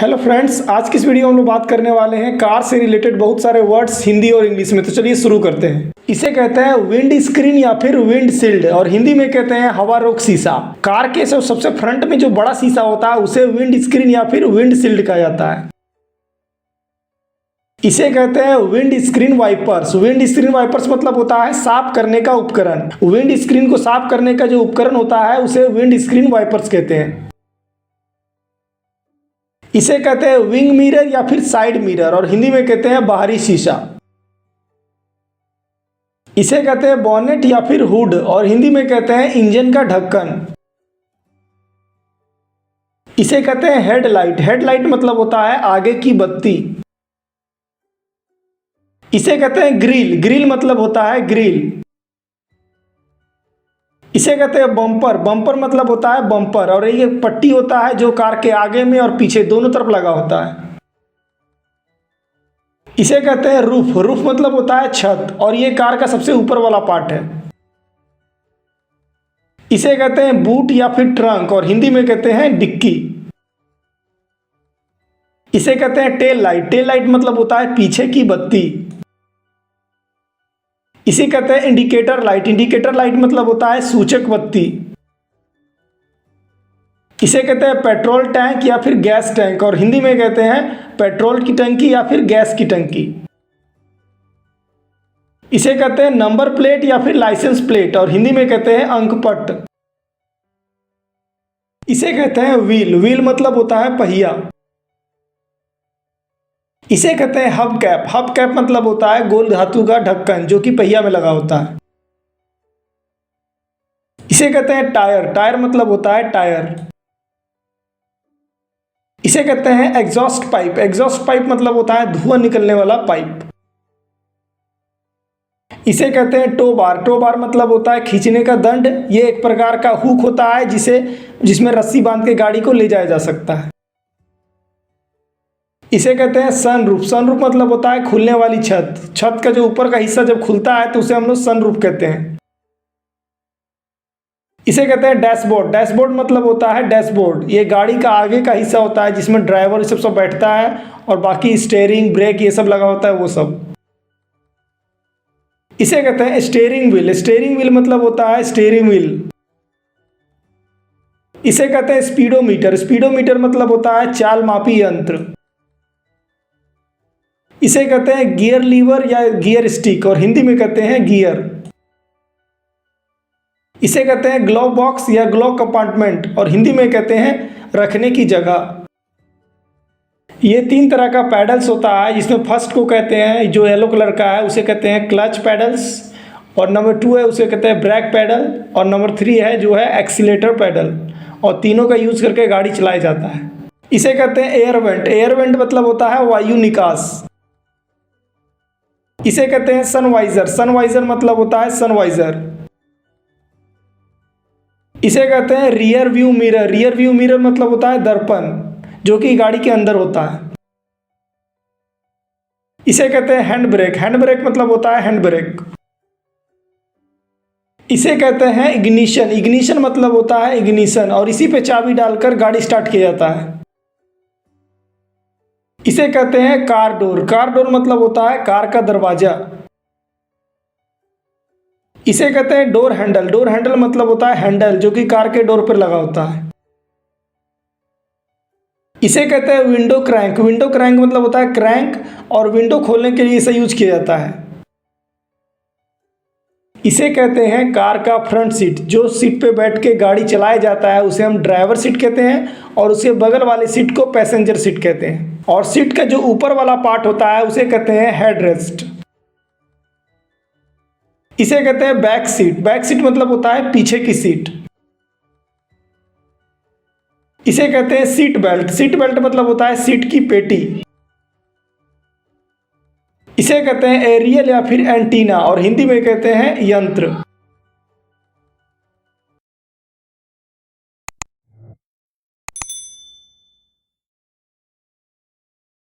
Hello friends, आज की इस वीडियो में हम लोग बात करने वाले हैं कार से रिलेटेड बहुत सारे वर्ड्स हिंदी और इंग्लिश में। तो चलिए शुरू करते हैं। इसे कहते हैं विंड स्क्रीन या फिर विंड शील्ड और हिंदी में कहते हैं हवा रोक शीशा। कार के सबसे फ्रंट में जो बड़ा शीशा होता है उसे विंड स्क्रीन या फिर विंड शील्ड कहा जाता है। इसे कहते हैं windscreen wipers. Windscreen wipers मतलब होता है साफ करने का उपकरण। विंड स्क्रीन को साफ करने का जो उपकरण होता है उसे विंड स्क्रीन वाइपर्स कहते हैं। इसे कहते हैं विंग मिरर या फिर साइड मिरर और हिंदी में कहते हैं बाहरी शीशा। इसे कहते हैं बॉनेट या फिर हुड और हिंदी में कहते हैं इंजन का ढक्कन। इसे कहते हैं हेडलाइट। हेडलाइट मतलब होता है आगे की बत्ती। इसे कहते हैं ग्रिल। ग्रिल मतलब होता है ग्रिल। इसे कहते हैं बम्पर। बम्पर मतलब होता है बम्पर और ये पट्टी होता है जो कार के आगे में और पीछे दोनों तरफ लगा होता है। इसे कहते हैं रूफ। रूफ मतलब होता है छत और ये कार का सबसे ऊपर वाला पार्ट है। इसे कहते हैं बूट या फिर ट्रंक और हिंदी में कहते हैं डिक्की। इसे कहते हैं टेल लाइट। टेल लाइट मतलब होता है पीछे की बत्ती। इसे कहते हैं इंडिकेटर लाइट। इंडिकेटर लाइट मतलब होता है सूचक बत्ती। इसे कहते हैं पेट्रोल टैंक या फिर गैस टैंक और हिंदी में कहते हैं पेट्रोल की टंकी या फिर गैस की टंकी। इसे कहते हैं नंबर प्लेट या फिर लाइसेंस प्लेट और हिंदी में कहते हैं अंकपट्ट। इसे कहते हैं व्हील। व्हील मतलब होता है पहिया। इसे कहते हैं हब कैप। हब कैप मतलब होता है गोल धातु का ढक्कन जो कि पहिया में लगा होता है। इसे कहते हैं टायर। टायर मतलब होता है टायर। इसे कहते हैं एग्जॉस्ट पाइप। एग्जॉस्ट पाइप मतलब होता है धुआं निकलने वाला पाइप। इसे कहते हैं टो बार। टो बार मतलब होता है खींचने का दंड। ये एक प्रकार का हुक होता है जिसमें रस्सी बांध के गाड़ी को ले जाया जा सकता है। इसे कहते हैं सनरूफ। सनरूफ मतलब होता है खुलने वाली छत। छत का जो ऊपर का हिस्सा जब खुलता है तो उसे हम लोग सनरूफ कहते हैं। इसे कहते हैं डैशबोर्ड। डैशबोर्ड मतलब होता है डैशबोर्ड। ये गाड़ी का आगे का हिस्सा होता है जिसमें ड्राइवर सब बैठता है और बाकी स्टीयरिंग ब्रेक ये सब लगा होता है वो सब। इसे कहते हैं स्टीयरिंग व्हील। स्टीयरिंग व्हील मतलब होता है स्टीयरिंग व्हील। इसे कहते हैं स्पीडोमीटर। स्पीडोमीटर मतलब होता है चाल मापी यंत्र। इसे कहते हैं गियर लीवर या गियर स्टिक और हिंदी में कहते हैं गियर। इसे कहते हैं ग्लव बॉक्स या ग्लव कंपार्टमेंट और हिंदी में कहते हैं रखने की जगह। ये 3 तरह का पैडल्स होता है जिसमें फर्स्ट को कहते हैं जो येलो कलर का है उसे कहते हैं क्लच पैडल्स और नंबर 2 है उसे कहते हैं ब्रेक पैडल और नंबर 3 है जो है एक्सीलेटर पैडल और तीनों का यूज करके गाड़ी चलाया जाता है। इसे कहते हैं एयर वेंट। एयर वेंट मतलब होता है वायु निकास। इसे कहते हैं सनवाइजर। सनवाइजर मतलब होता है सनवाइजर। इसे कहते हैं rear view mirror. Rear view mirror मतलब होता है दर्पण जो कि गाड़ी के अंदर होता है। इसे कहते हैं हैंड ब्रेक। हैंड ब्रेक मतलब होता है हैंड ब्रेक। इसे कहते हैं इग्निशन। इग्निशन मतलब होता है इग्निशन और इसी पे चाबी डालकर गाड़ी स्टार्ट किया जाता है। इसे कहते हैं कार डोर। कार डोर मतलब होता है कार का दरवाजा। इसे कहते हैं डोर हैंडल। डोर हैंडल मतलब होता है हैंडल जो कि कार के डोर पर लगा होता है। इसे कहते हैं विंडो क्रैंक। विंडो क्रैंक मतलब होता है क्रैंक और विंडो खोलने के लिए इसे यूज किया जाता है। इसे कहते हैं कार का फ्रंट सीट। जो सीट पे बैठ के गाड़ी चलाया जाता है उसे हम ड्राइवर सीट कहते हैं और उसके बगल वाले सीट को पैसेंजर सीट कहते हैं और सीट का जो ऊपर वाला पार्ट होता है उसे कहते हैं हेडरेस्ट। इसे कहते हैं बैक सीट। बैक सीट मतलब होता है पीछे की सीट। इसे कहते हैं सीट बेल्ट। सीट बेल्ट मतलब होता है सीट की पेटी। इसे कहते हैं एरियल या फिर एंटीना और हिंदी में कहते हैं यंत्र।